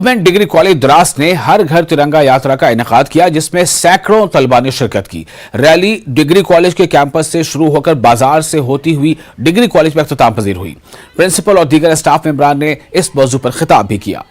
Government degree college Dras ने हर घर तिरंगा यात्रा का इनेकाद किया, जिसमें सैकड़ों तलबा ने शिरकत की। रैली डिग्री कॉलेज के कैंपस से शुरू होकर बाजार से होती हुई डिग्री कॉलेज में अख्तिताम पजीर हुई। प्रिंसिपल और दीगर स्टाफ मेंबरान ने इस मौजू पर खिताब भी किया।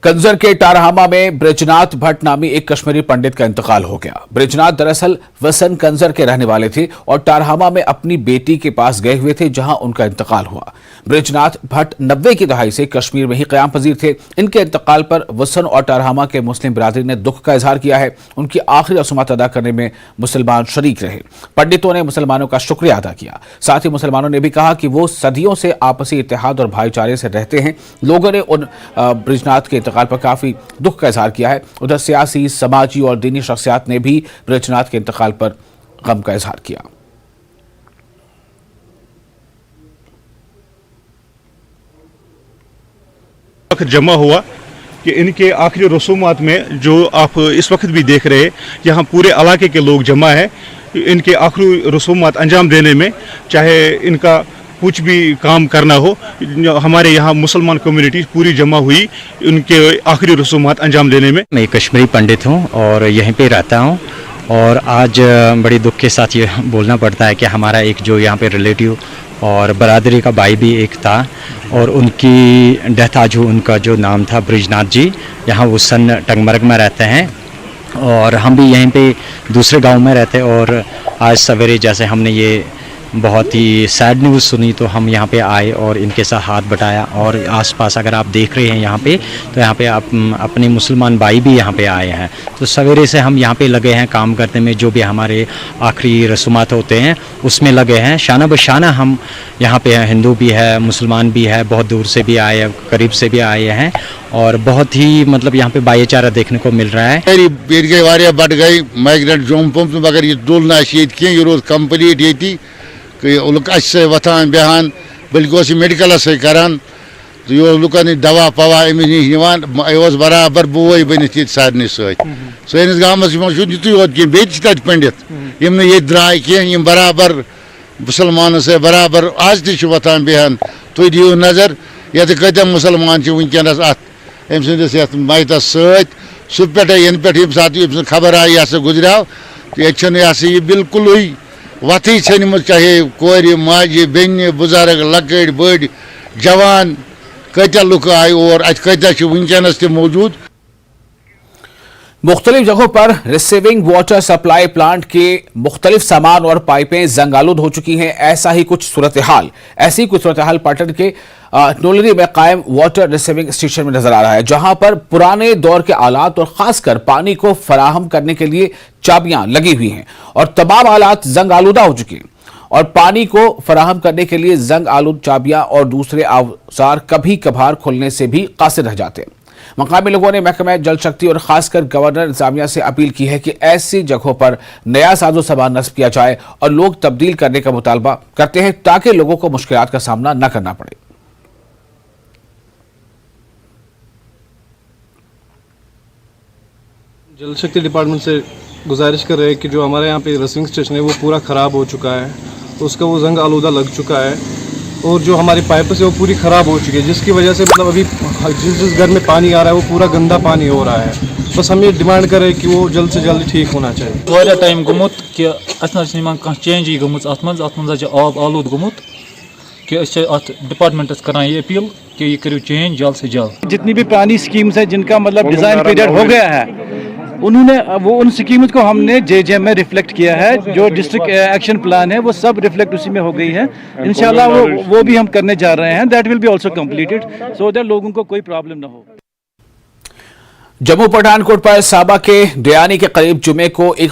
कंजर के टारहामा में बृजनाथ भट्ट नामी एक कश्मीरी पंडित का इंतकाल हो गया। बृजनाथ दरअसल वसन कंजर के रहने वाले थे और टारहामा में अपनी बेटी के पास गए हुए थे, जहां उनका इंतकाल हुआ। बृजनाथ भट्ट 90 की दहाई से कश्मीर में ही क़याम पजीर थे। इनके इंतकाल पर वसन और टारहामा के मुस्लिम बिरादरी ने दुख का इजहार किया है। उनकी आखिरी रसूमात अदा करने में मुसलमान शरीक रहे। पंडितों ने मुसलमानों का शुक्रिया अदा किया। साथ ही मुसलमानों ने भी कहा कि वो सदियों से आपसी इत्तेहाद और भाईचारे से रहते हैं। लोगों ने उन बृजनाथ के इंतकाल पर काफी दुख का इजहार किया है। उधर सियासी, समाजी और दीनी शख्सियात ने भी बृजनाथ के इंतकाल पर गम का इजहार किया। वक्त जमा हुआ कि इनके आखिरी रसूमात में जो आप इस वक्त भी देख रहे हैं, यहाँ पूरे इलाके के लोग जमा है इनके आखिरी रसूमात अंजाम देने में। चाहे इनका कुछ भी काम करना हो, हमारे यहाँ मुसलमान कम्युनिटी पूरी जमा हुई उनके आखिरी रसूमात अंजाम देने में। मैं कश्मीरी पंडित हूँ और यहीं पे रहता हूँ, और आज बड़ी दुख के साथ ये बोलना पड़ता है कि हमारा एक जो यहाँ पे रिलेटिव और बरादरी का भाई भी एक था, और उनकी डेथ आज उनका जो नाम था बृजनाथ जी, यहाँ वो सन टंगमरग में रहते हैं और हम भी यहीं पे दूसरे गांव में रहते। और आज सवेरे जैसे हमने ये बहुत ही सैड न्यूज़ सुनी तो हम यहाँ पे आए और इनके साथ हाथ बटाया। और आसपास अगर आप देख रहे हैं यहाँ पे, तो यहाँ पे आप अपने मुसलमान भाई भी यहाँ पे आए हैं। तो सवेरे से हम यहाँ पे लगे हैं काम करने में, जो भी हमारे आखिरी रसूमात होते हैं उसमें लगे हैं। शाना बशाना हम यहाँ पे हैं, हिंदू भी है, मुसलमान भी है, बहुत दूर से भी आए, करीब से भी आए हैं, और बहुत ही मतलब यहाँ पे भाईचारा देखने को मिल रहा है। बढ़ गई माइग्रेंट जोम पम्प मगर ये दुल ना ये रोज कंप्लीट ये वथान बेहान बल्कि मेडिकल करान तो यह लुकन दवा पवा अमिस नश बराबर बोई बनित सारे सैनिस गाँव युत योत कह पंडित यम ये द्राय कह बराबर मुसलमान से बराबर आज तथान बेहान तुम दिव नजर ये कत मुसलमान वनकस अम सस मैतस सह पे इन पे सात खबर आई यह गुजराव तो ये बिल्कुल वथी छनम, चाहे कोर माजे बेन बुजुर्ग लकड़ बड़ जवान कत लुक आए और कत वनकस मौजूद। मुख्तलिफ जगहों पर रिसीविंग वाटर सप्लाई प्लांट के मुख्तलिफ सामान और पाइपें जंगालूद हो चुकी हैं। ऐसी कुछ सूरत हाल पाटन के नोलरी में कायम वाटर रिसीविंग स्टेशन में नजर आ रहा है, जहां पर पुराने दौर के आलात और खासकर पानी को फराहम करने के लिए चाबियां लगी हुई हैं और तमाम आलात जंग आलूदा हो चुके हैं। और पानी को फराहम करने के लिए जंग आलूद चाबियां और दूसरे औजार कभी कभार खुलने से भी कासिर रह जाते हैं। मकामी लोगों ने महकमा जल शक्ति और खासकर गवर्नर इंतजामिया से अपील की है कि ऐसी जगहों पर नया साजो सामान नस्ब किया जाए और लोग तब्दील करने का मुतालबा करते हैं, ताकि लोगों को मुश्किलात का सामना न करना पड़े। जल शक्ति डिपार्टमेंट से गुजारिश कर रहे हैं कि जो हमारे यहाँ पे रिसीविंग स्टेशन है वो पूरा ख़राब हो चुका है, तो उसका वो जंग आलूदा लग चुका है, और जो हमारी पाइप है वो पूरी ख़राब हो चुकी है, जिसकी वजह से मतलब अभी जिस घर में पानी आ रहा है वो पूरा गंदा पानी हो रहा है। बस हम ये डिमांड कर रहे हैं कि वो जल्द से जल्द ठीक होना चाहिए। वारिया टाइम गुमुत कि अस चेंज गमुत आब आलूद गुमुत कि डिपार्टमेंटस करान ये अपील कि ये करो चेंज जल्द से जल्द। जितनी भी पुरानी स्कीम्स है जिनका मतलब डिज़ाइन पीरियड हो गया है, उन्होंने वो उन स्कीम्स को हमने जे में रिफ्लेक्ट किया है। जो डिस्ट्रिक्ट एक्शन प्लान है वो सब रिफ्लेक्ट उसी में हो गई है। इंशाल्लाह वो भी हम करने जा रहे हैं। That will be also completed so that लोगों को कोई प्रॉब्लम ना हो। जम्मू पठानकोट पर साबा के दयानी के करीब जुमे को एक